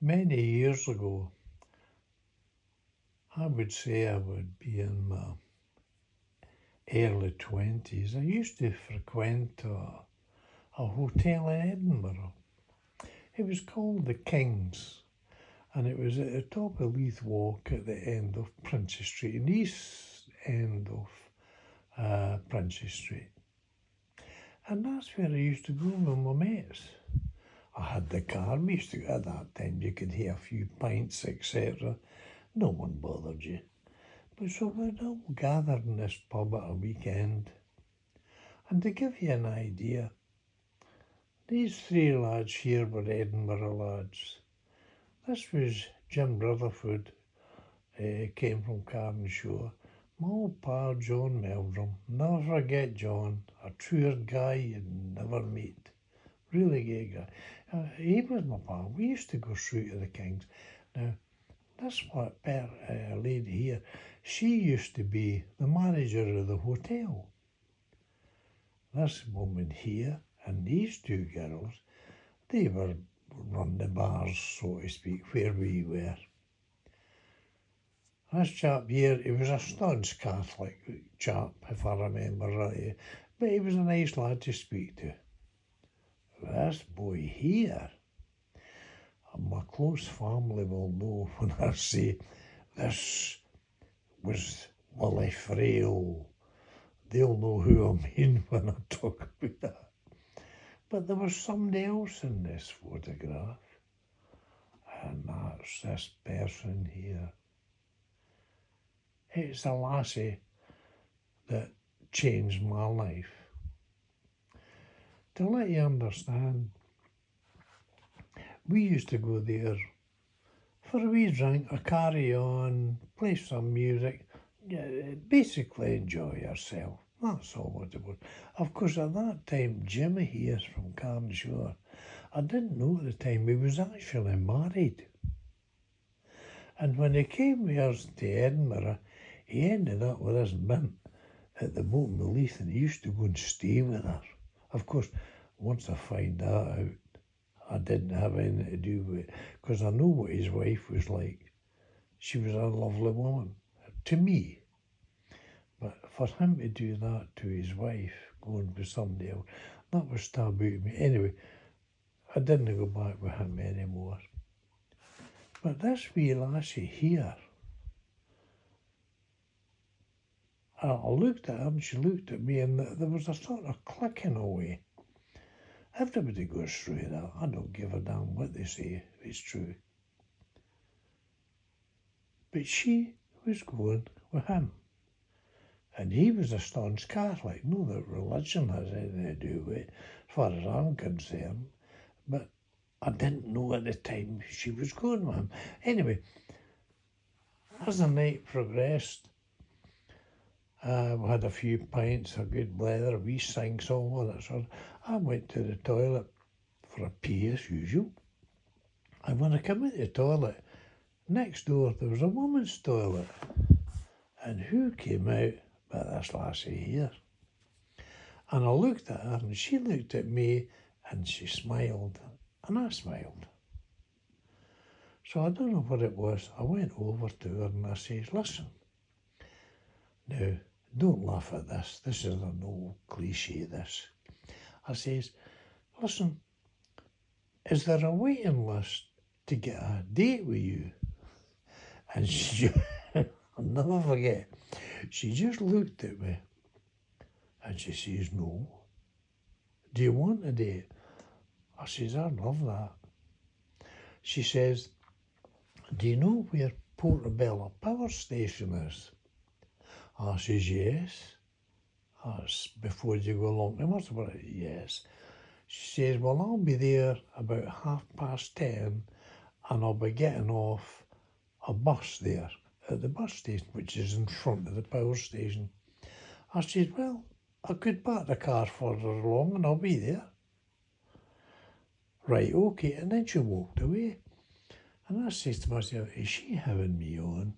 Many years ago, I would say I would be in my early 20s. I used to frequent a hotel in Edinburgh. It was called the King's, and it was at the top of Leith Walk at the end of Princess Street, in the east end of Princess Street. And that's where I used to go with my mates. I had the car. We used to, at that time, you could have a few pints, etc. No one bothered you. But so we'd all gather in this pub at a weekend. And to give you an idea, these three lads here were Edinburgh lads. This was Jim Rutherford, came from Carnshaw. My old pal John Meldrum, never forget John, a truer guy you'd never meet. Really gay guy. He was my pal. We used to go through to the King's. Now, this lady here, she used to be the manager of the hotel. This woman here and these two girls, they were run the bars, so to speak, where we were. This chap here, he was a staunch Catholic chap, if I remember right, but he was a nice lad to speak to. This boy here, and my close family will know when I say this was Willie Frail. They'll know who I mean when I talk about that. But there was somebody else in this photograph, and that's this person here. It's a lassie that changed my life. To let you understand, we used to go there for a wee drink, a carry on, play some music, basically enjoy yourself. That's all what it was. Of course, at that time, Jimmy here from Carnshaw, I didn't know at the time he was actually married. And when he came with us to Edinburgh, he ended up with this mint at the Moulton Leith, and he used to go and stay with her. Of course, once I find that out, I didn't have anything to do with it, because I know what his wife was like. She was a lovely woman, to me. But for him to do that to his wife, going with somebody else, that was taboo to me. Anyway, I didn't go back with him anymore. But this wee lassie here, I looked at her and she looked at me, and there was a sort of clicking away. Everybody goes through that. I don't give a damn what they say, if it's true. But she was going with him. And he was a staunch Catholic. No that religion has anything to do with it, as far as I'm concerned. But I didn't know at the time she was going with him. Anyway, as the night progressed, we had a few pints, a good blather, a wee sing-song, all that sort of. I went to the toilet for a pee as usual. And when I came out the toilet, next door there was a woman's toilet. And who came out but this lassie here? And I looked at her and she looked at me and she smiled. And I smiled. So I don't know what it was. I went over to her and I says, listen, now, don't laugh at this. This is an old cliche, this. I says, listen, is there a waiting list to get a date with you? And she, I'll never forget, she just looked at me and she says, no. Do you want a date? I says, I love that. She says, do you know where Portobello Power Station is? I says, yes. That's before you go along. I must have it, yes. She says, well, I'll be there about 10:30 and I'll be getting off a bus there at the bus station, which is in front of the power station. I says, well, I could park the car further along and I'll be there. Right, okay. And then she walked away. And I says to myself, is she having me on?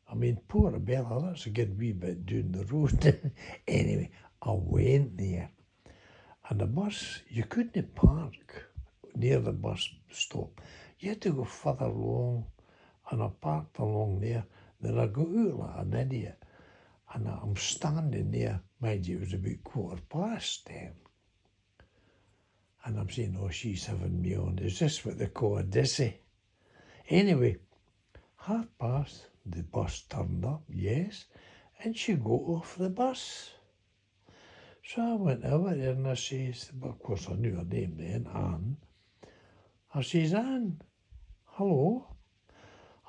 I mean, Portobello, that's a good wee bit down the road. Anyway, I went there. And the bus, you couldn't park near the bus stop. You had to go further along, and I parked along there. Then I got out like an idiot, and I'm standing there. Mind you, it was about 10:15. And I'm saying, oh, she's having me on. Is this what they call a dizzy? Anyway, 10:30, the bus turned up, yes, and she got off the bus. So I went over there and I says, well, of course I knew her name then, Anne. I says, Anne, hello.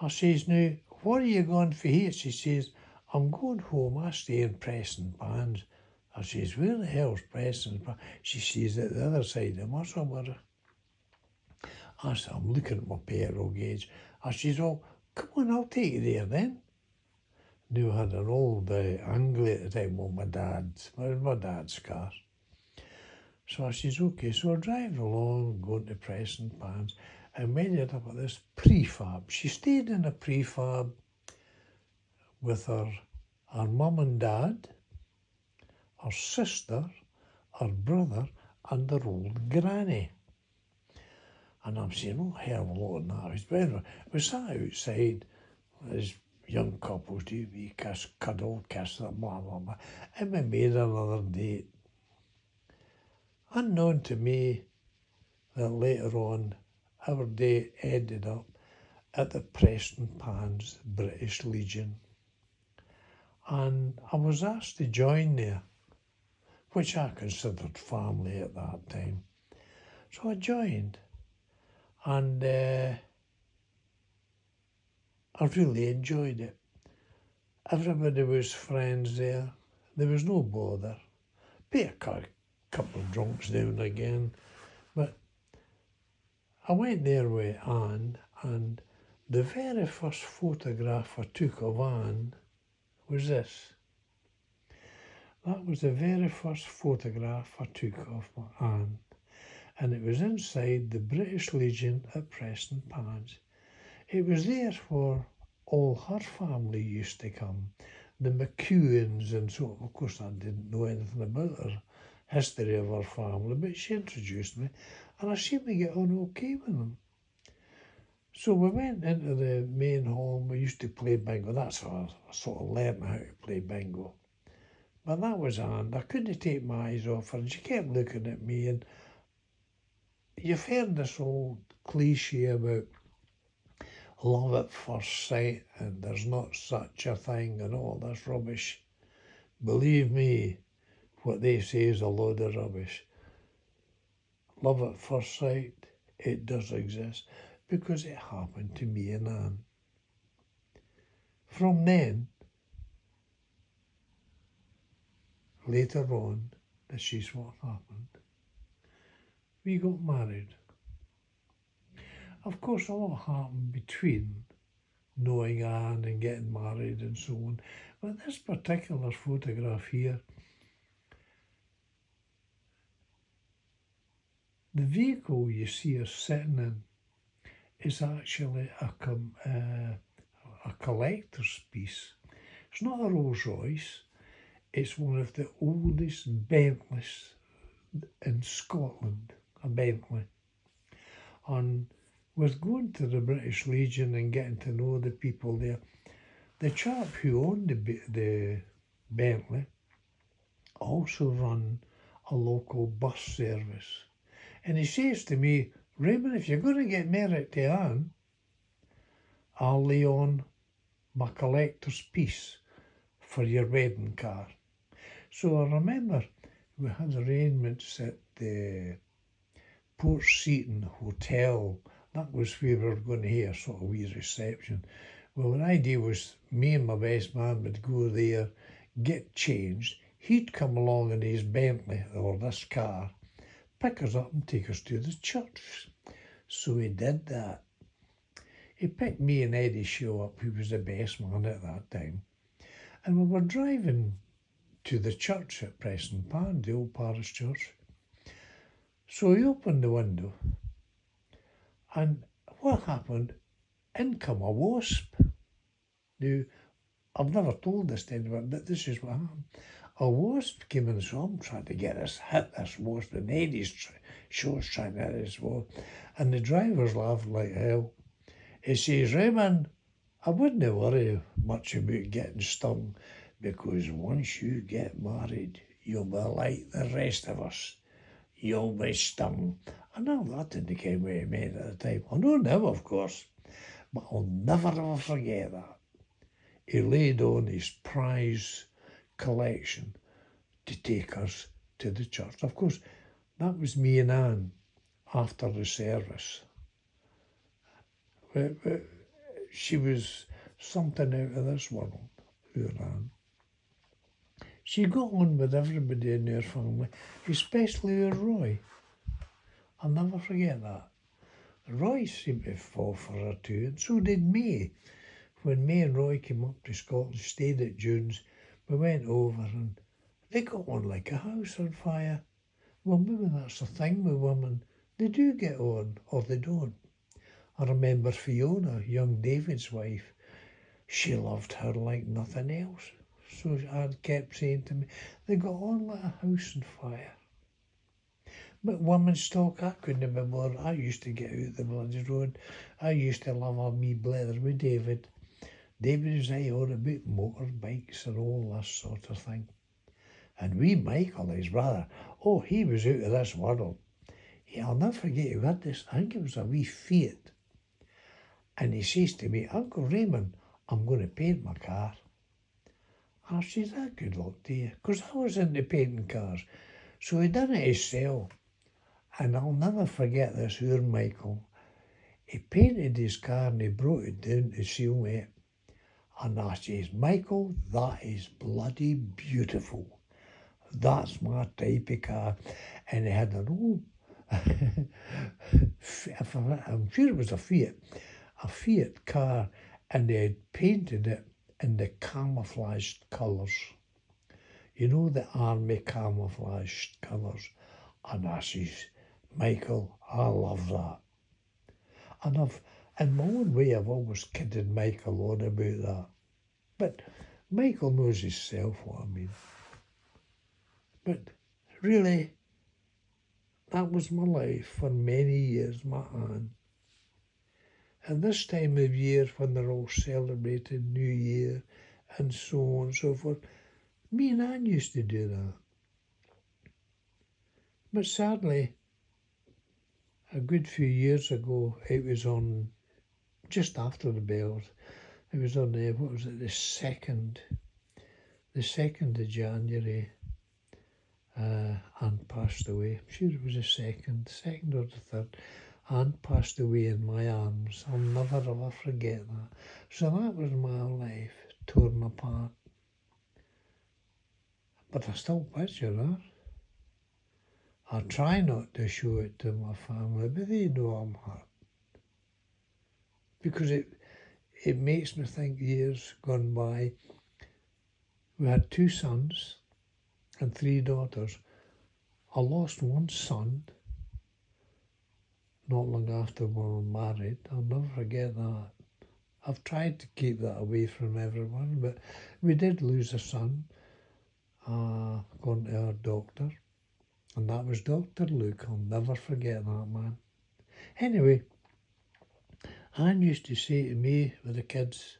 I says, now, what are you going for here? She says, I'm going home. I stay in Prestonpans. I says, where the hell's Prestonpans? She says, at the other side of Musselburgh. I said, I'm looking at my petrol gauge. I says, oh, come on, I'll take you there then. Now I had an old Anglia at the time, well, my dad's car. So I says, okay, so I drive along, going to Prestonpans, and we ended up at this prefab. She stayed in a prefab with her mum and dad, her sister, her brother, and her old granny. And I'm saying, oh, hell of a lot of that. But we sat outside, as young couples do, we cuddle, kiss, blah, blah, blah. And we made another date. Unknown to me that later on, our date ended up at the Prestonpans British Legion. And I was asked to join there, which I considered family at that time. So I joined, and I really enjoyed it. Everybody was friends there. There was no bother. Be a couple of drunks now and again. But I went there with Anne, and the very first photograph I took of Anne was this. That was the very first photograph I took of Anne. And it was inside the British Legion at Prestonpans. It was there where all her family used to come, the McEwens and so on. Of course, I didn't know anything about her history of her family, but she introduced me, and I seemed to get on okay with them. So we went into the main hall. We used to play bingo. That's how I sort of learned how to play bingo. But that was Anne. I couldn't take my eyes off her, and she kept looking at me. And you've heard this old cliche about love at first sight, and there's not such a thing, and all this rubbish. Believe me, what they say is a load of rubbish. Love at first sight, it does exist, because it happened to me and Anne. From then, later on, this is what happened. We got married. Of course, a lot happened between knowing Anne and getting married and so on. But this particular photograph here, the vehicle you see her sitting in is actually a collector's piece. It's not a Rolls Royce. It's one of the oldest Bentleys in Scotland, a Bentley. And with going to the British Legion and getting to know the people there, the chap who owned the Bentley also run a local bus service. And he says to me, Raymond, if you're going to get married to Anne, I'll lay on my collector's piece for your wedding car. So I remember we had arrangements at the Port Seton Hotel. That was where we were going to hear a sort of wee reception. Well, the idea was me and my best man would go there, get changed. He'd come along in his Bentley or this car, pick us up and take us to the church. So he did that. He picked me and Eddie Shaw up, who was the best man at that time. And we were driving to the church at Prestonpans, the old parish church. So he opened the window, and what happened? In come a wasp. Now, I've never told this to anyone, but this is what happened. a wasp came in the swamp trying to hit this wasp, and Eddie's shows trying to hit this wasp, and the driver's laughing like hell. He says, Raymond, I wouldn't worry much about getting stung, because once you get married, you'll be like the rest of us. You'll be stung. And now that didn't care what he meant at the time. I know now, of course, but I'll never ever forget that. He laid on his prize collection to take us to the church. Of course, that was me and Anne after the service. She was something out of this world, Anne. She got on with everybody in her family, especially with Roy. I'll never forget that. Roy seemed to fall for her too, and so did May. When May and Roy came up to Scotland, stayed at June's, we went over and they got on like a house on fire. Well, maybe that's the thing with women. They do get on, or they don't. I remember Fiona, young David's wife. She loved her like nothing else. So Anne kept saying to me, they got on like a house on fire. But women's talk, I couldn't be more. I used to get out the bloody road. I used to love all me blether with David. David was on about motorbikes and all this sort of thing. And wee Michael, his brother, he was out of this world. I'll never forget, he had this, I think it was a wee Fiat. And he says to me, Uncle Raymond, I'm going to paint my car. I says, good luck to you, because I was into painting cars. So he done it himself. And I'll never forget this, Michael. He painted his car and he brought it down to seal me. And I says, Michael, that is bloody beautiful. That's my type of car. And he had an old, I'm sure it was a Fiat car, and they had painted it in the camouflaged colours. You know, the army camouflaged colours. And I says, Michael, I love that. And in my own way, I've always kidded Michael on about that. But Michael knows himself what I mean. But really, that was my life for many years, my Anne. And this time of year, when they're all celebrating New Year and so on and so forth, me and Anne used to do that. But sadly, a good few years ago, it was on, just after the bells, it was on the 2nd of January, Anne passed away. I'm sure it was the 2nd or the 3rd. Anne passed away in my arms. I'll never ever forget that. So that was my life, torn apart. But I still picture her. I try not to show it to my family, but they know I'm hurt. Because it makes me think years gone by. We had 2 sons and 3 daughters. I lost one son not long after we were married. I'll never forget that. I've tried to keep that away from everyone, but we did lose a son, going to our doctor. And that was Dr. Luke. I'll never forget that man. Anyway, Anne used to say to me with the kids,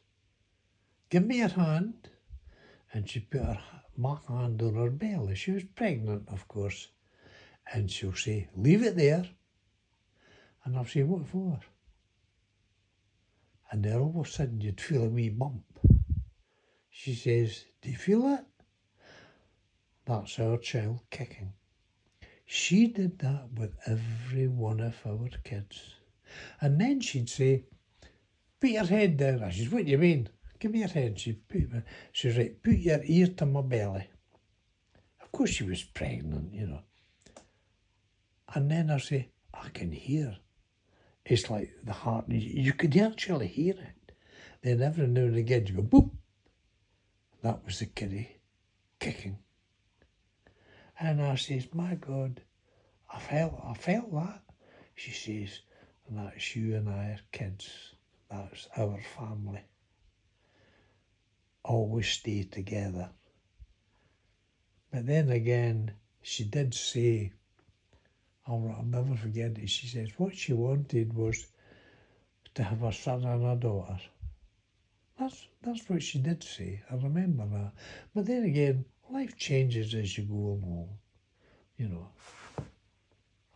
give me your hand. And she put my hand on her belly. She was pregnant, of course. And she'll say, leave it there. And I'll say, what for? And then all of a sudden you'd feel a wee bump. She says, do you feel it? That's our child kicking. She did that with every one of our kids. And then she'd say, put your head down. I says, what do you mean? Give me your head. She's right, put your ear to my belly. Of course she was pregnant, you know. And then I say, I can hear. It's like the heart, you could actually hear it. Then every now and again you go, boop. That was the kiddie kicking. And I says, my God, I felt that. She says, and that's you and I are kids. That's our family. Always stay together. But then again, she did say, I'll never forget it, she says what she wanted was to have a son and a daughter. That's what she did say, I remember that. But then again, life changes as you go along, you know.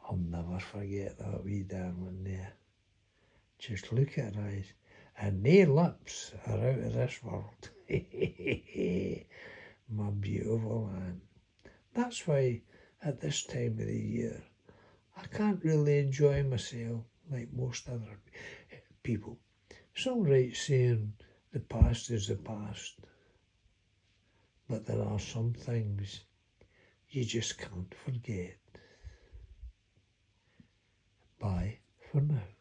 I'll never forget that wee darling there. Just look at her eyes. And nae lips are out of this world. My beautiful Anne. That's why at this time of the year, I can't really enjoy myself like most other people. It's all right saying the past is the past, but there are some things you just can't forget. Bye for now.